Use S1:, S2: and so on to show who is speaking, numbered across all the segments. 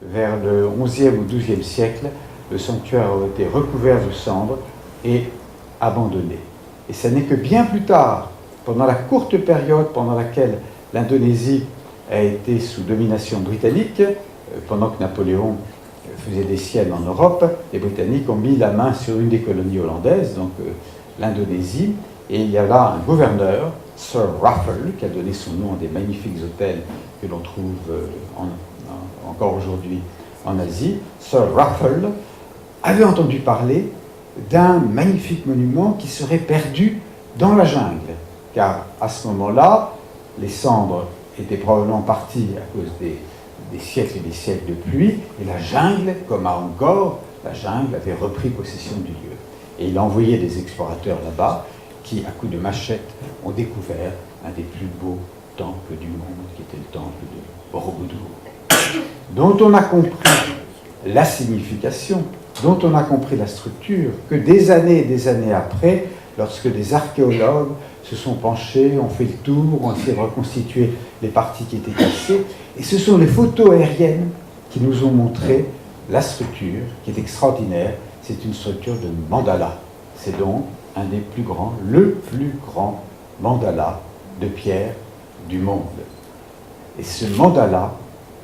S1: vers le XIe ou XIIe siècle, le sanctuaire a été recouvert de cendres et abandonné. Et ce n'est que bien plus tard, pendant la courte période pendant laquelle l'Indonésie a été sous domination britannique, pendant que Napoléon faisait des siennes en Europe, les Britanniques ont mis la main sur une des colonies hollandaises, donc l'Indonésie, et il y a là un gouverneur, Sir Raffles, qui a donné son nom à des magnifiques hôtels que l'on trouve encore aujourd'hui en Asie. Sir Raffles avait entendu parler d'un magnifique monument qui serait perdu dans la jungle, car à ce moment-là, les cendres étaient probablement parties à cause des siècles et des siècles de pluie, et la jungle, comme à Angkor, la jungle avait repris possession du lieu. Et il a envoyé des explorateurs là-bas qui, à coups de machette, ont découvert un des plus beaux temples du monde, qui était le temple de Borobudur, dont on a compris la signification, dont on a compris la structure, que des années après, lorsque des archéologues se sont penchés, ont fait le tour, ont essayé de reconstituer les parties qui étaient cassées, et ce sont les photos aériennes qui nous ont montré la structure, qui est extraordinaire. C'est une structure de mandala. C'est donc un des plus grands, le plus grand mandala de pierre du monde. Et ce mandala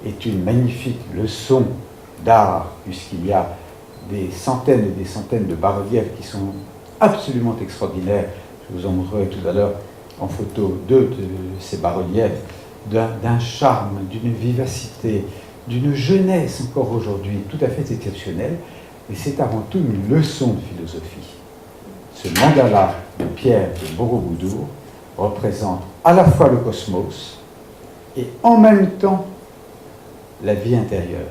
S1: est une magnifique leçon d'art, puisqu'il y a des centaines et des centaines de bas-reliefs qui sont absolument extraordinaires. Je vous en montrerai tout à l'heure en photo deux de ces bas-reliefs, d'un charme, d'une vivacité, d'une jeunesse encore aujourd'hui tout à fait exceptionnelle, mais c'est avant tout une leçon de philosophie. Ce mandala de pierre de Borobudur représente à la fois le cosmos et en même temps la vie intérieure.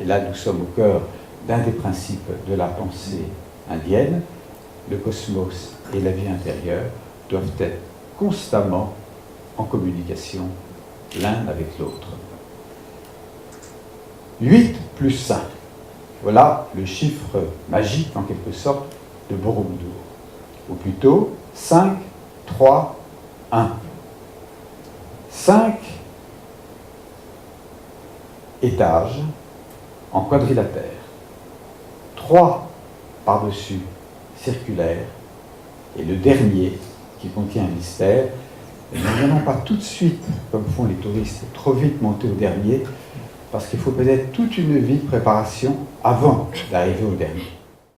S1: Et là, nous sommes au cœur d'un des principes de la pensée indienne. Le cosmos et la vie intérieure doivent être constamment en communication l'un avec l'autre. 8 plus 5. Voilà le chiffre magique, en quelque sorte, de Borobudur. Ou plutôt, 5, 3, 1. 5 étages en quadrilatère. 3 par-dessus circulaires. Et le dernier, qui contient un mystère. Et nous n'allons pas tout de suite, comme font les touristes, trop vite monter au dernier, parce qu'il faut peut-être toute une vie de préparation avant d'arriver au dernier.